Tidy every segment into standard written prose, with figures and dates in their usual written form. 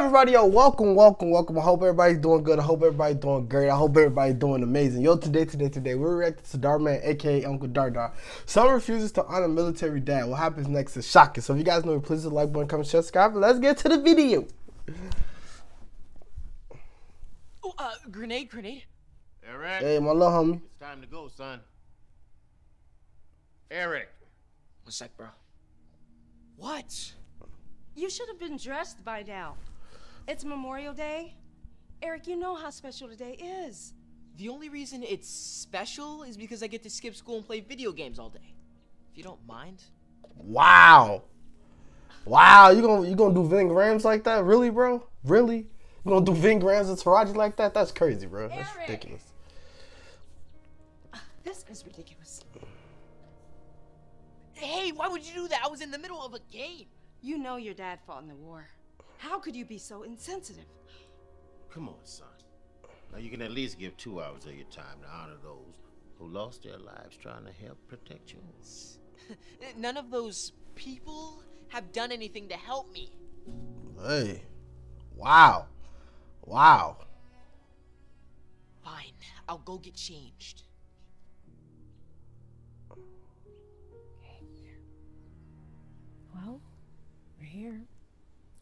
everybody, yo, welcome. I hope everybody's doing good. I hope everybody's doing great. I hope everybody's doing amazing. Yo, today, we're reacting to Dhar Mann, aka Uncle Dar. Someone refuses to honor military dad. What happens next is shocking. So if you guys know, please hit the like button, comment, share, subscribe. Let's get to the video. Oh, grenade. Eric. Hey, my little homie. It's time to go, son. Eric. One sec, bro. What? You should have been dressed by now. It's Memorial Day. Eric, you know how special today is. The only reason it's special is because I get to skip school and play video games all day. If you don't mind. Wow, you gonna do Ving Rams like that? Really, bro? Really? You gonna do Ving Rams and Taraji like that? That's crazy, bro. That's Eric. ridiculous. This is ridiculous. Hey, why would you do that? I was in the middle of a game. You know your dad fought in the war. How could you be so insensitive? Come on, son. Now you can at least give 2 hours of your time to honor those who lost their lives trying to help protect yours. None of those people have done anything to help me. Hey, wow. Fine, I'll go get changed. Well, we're here.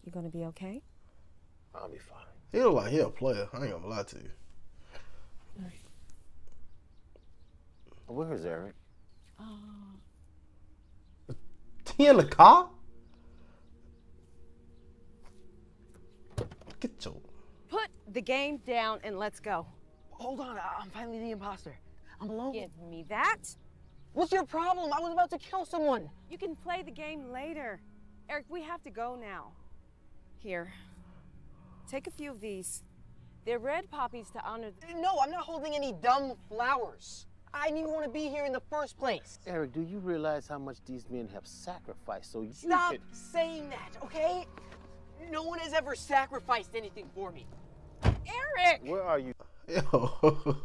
You gonna be okay? I'll be fine. He look like he a player. I ain't gonna lie to you. Where's Eric? He in the car? Get your... Put the game down and let's go. Hold on, I'm finally the imposter. I'm alone. Give me that. What's your problem? I was about to kill someone. You can play the game later. Eric, we have to go now. Here, take a few of these. They're red poppies to honor No, I'm not holding any dumb flowers. I didn't even want to be here in the first place. Eric, do you realize how much these men have sacrificed so you Stop could... saying that, okay? No one has ever sacrificed anything for me. Eric! Where are you? Yo,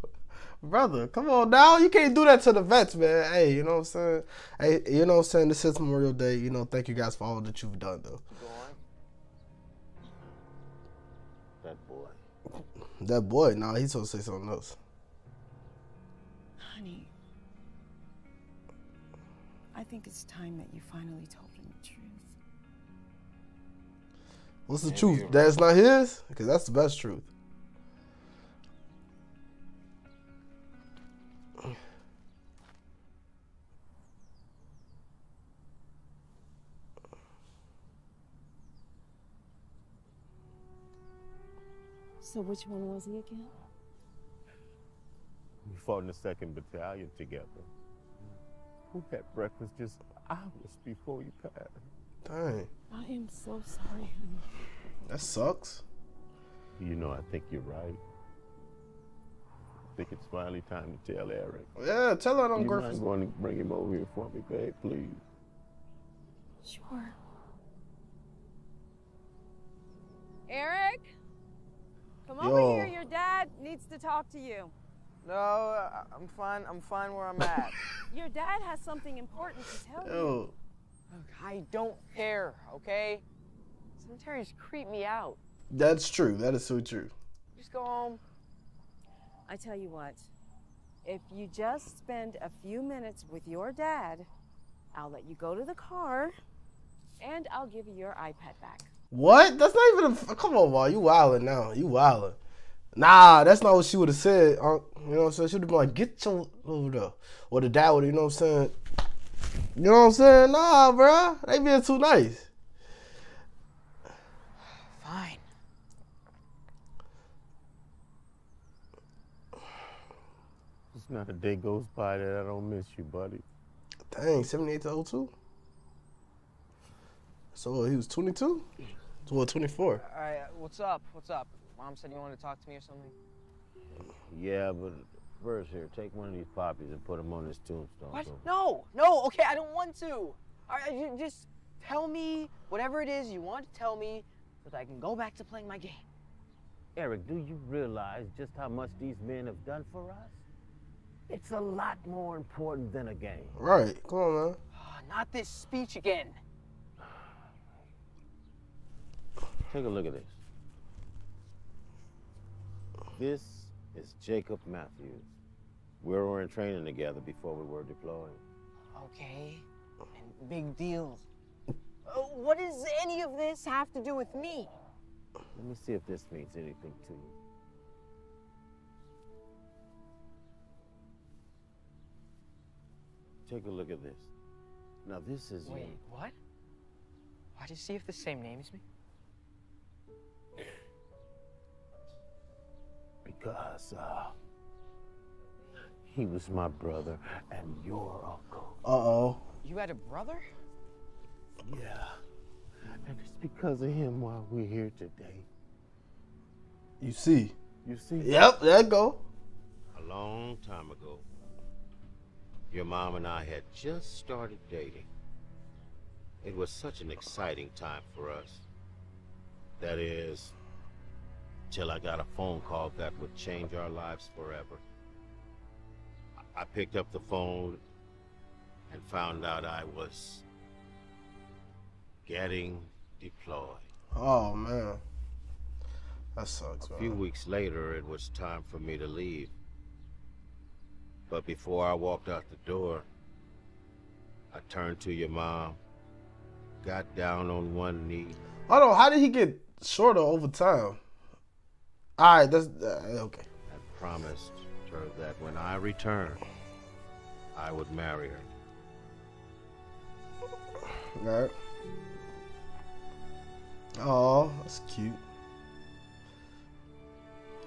brother, come on now. You can't do that to the vets, man. Hey, you know what I'm saying? Hey, you know what I'm saying? This is Memorial Day. You know, thank you guys for all that you've done, though. Go on. That boy. That boy, nah, he's supposed to say something else. Honey, I think it's time that you finally told him the truth. What's the truth? That's not his? Because that's the best truth. So which one was he again? We fought in the 2nd Battalion together. We had breakfast just hours before you passed. Dang. I am so sorry, honey. That sucks. You know, I think you're right. I think it's finally time to tell Eric. Yeah, tell her I'm You Griffin. might want to bring him over here for me, babe, please. Sure. Eric? Come over here. Your dad needs to talk to you. No, I'm fine. I'm fine where I'm at. Your dad has something important to tell you. Yo. Look, I don't care, okay? Cemeteries creep me out. That's true. That is so true. Just go home. I tell you what, if you just spend a few minutes with your dad, I'll let you go to the car, and I'll give you your iPad back. What? That's not even a... Come on, Wall. You wildin' now. You wildin'. Nah, that's not what she would have said. You know what I'm saying? She would have been like, get your... over there. Or the dad would, you know what I'm saying? You know what I'm saying? Nah, bruh. They being too nice. Fine. There's not a day goes by that I don't miss you, buddy. Dang, 78 to 02? So he was 22? Well, 24. All right, what's up? What's up? Mom said you wanted to talk to me or something? Yeah, but first here, take one of these poppies and put them on this tombstone. What? So. No, okay, I don't want to. All right, you just tell me whatever it is you want to tell me so that I can go back to playing my game. Eric, do you realize just how much these men have done for us? It's a lot more important than a game. Right. Come on, man. Not this speech again. Take a look at this. This is Jacob Matthews. We were in training together before we were deployed. Okay, and big deal. What does any of this have to do with me? Let me see if this means anything to you. Take a look at this. Now this is Wait, what? Why does he have the same name as me? Because he was my brother and your uncle. Uh-oh. You had a brother? Yeah. And it's because of him why we're here today. You see? You see? Yep, there you go. A long time ago, your mom and I had just started dating. It was such an exciting time for us. That is, till I got a phone call that would change our lives forever. I picked up the phone and found out I was getting deployed. Oh, man. That sucks, A few weeks later, it was time for me to leave. But before I walked out the door, I turned to your mom, got down on one knee. Hold on, how did he get shorter over time? All right, that's okay. And promised her that when I returned, I would marry her. All right. Oh, that's cute.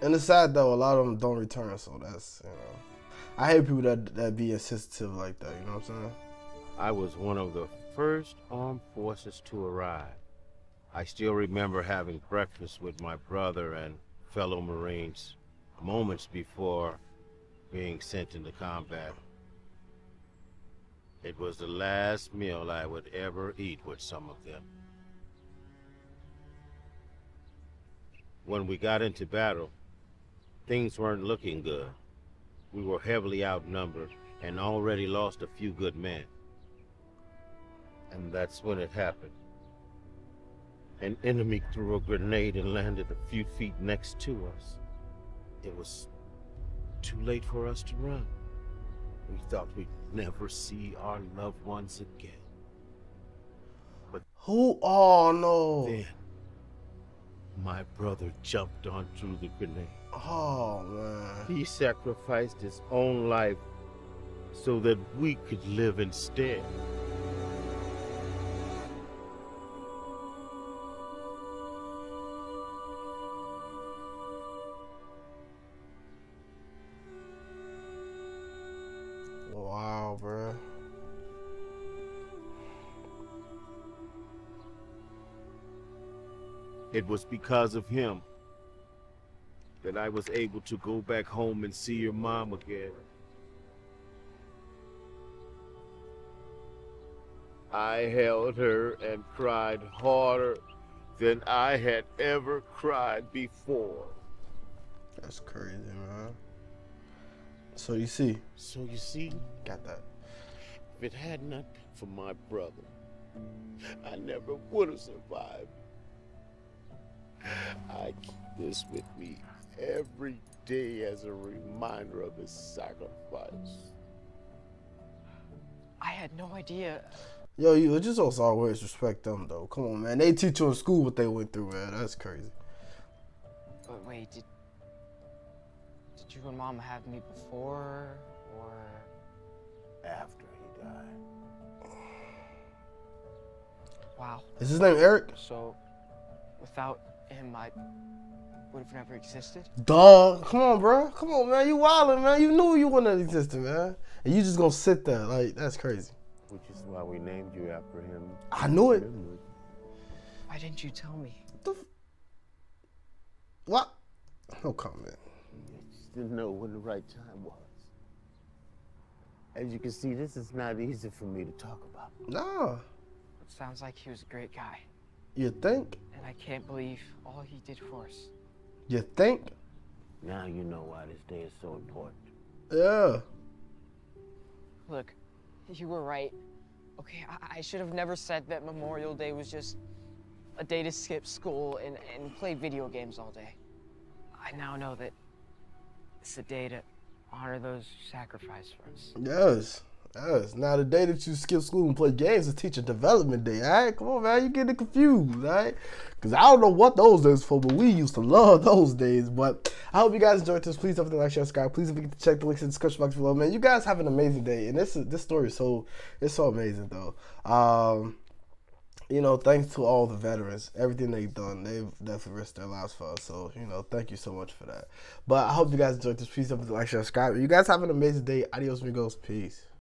And it's sad though, a lot of them don't return, so that's, you know. I hate people that be insensitive like that, you know what I'm saying? I was one of the first armed forces to arrive. I still remember having breakfast with my brother and fellow Marines moments before being sent into combat. It was the last meal I would ever eat with some of them. When we got into battle, things weren't looking good. We were heavily outnumbered and already lost a few good men. And that's when it happened. An enemy threw a grenade and landed a few feet next to us. It was too late for us to run. We thought we'd never see our loved ones again. But who? Oh, no. Then, my brother jumped onto the grenade. Oh, man. He sacrificed his own life so that we could live instead. Wow, bro. It was because of him that I was able to go back home and see your mom again. I held her and cried harder than I had ever cried before. That's crazy, man. So you see. Got that. If it had not been for my brother, I never would have survived. I keep this with me every day as a reminder of his sacrifice. I had no idea. Yo, you just also always respect them, though. Come on, man. They teach you in school what they went through, man. That's crazy. But wait, did you and Mom have me before, or After he died. wow? Is his name Eric? So, without him, I would have never existed? Duh. Come on, bro. Come on, man. You wildin', man. You knew you wouldn't have existed, man. And you just gonna sit there. Like, that's crazy. Which is why we named you after him. I knew it. Why didn't you tell me? What? No comment. Just didn't know when the right time was. As you can see, this is not easy for me to talk about. Nah. It sounds like he was a great guy. You think? And I can't believe all he did for us. You think? Now you know why this day is so important. Yeah. Look, you were right. Okay, I should have never said that Memorial Day was just a day to skip school and play video games all day. I now know that It's the day to honor those who sacrificed for us. Yes. Yes. Now the day that you skip school and play games is teacher development day. All right, come on, man, you getting confused, all right? Because I don't know what those days for, but we used to love those days. But I hope you guys enjoyed this. Please don't forget to like, share, subscribe. Please don't forget to check the links in the description box below, man. You guys have an amazing day, and this story is so amazing though. You know, thanks to all the veterans, everything they've done, they've definitely risked their lives for us. So, you know, thank you so much for that. But I hope you guys enjoyed this. Please don't forget to like, share, subscribe. You guys have an amazing day. Adios, amigos. Peace.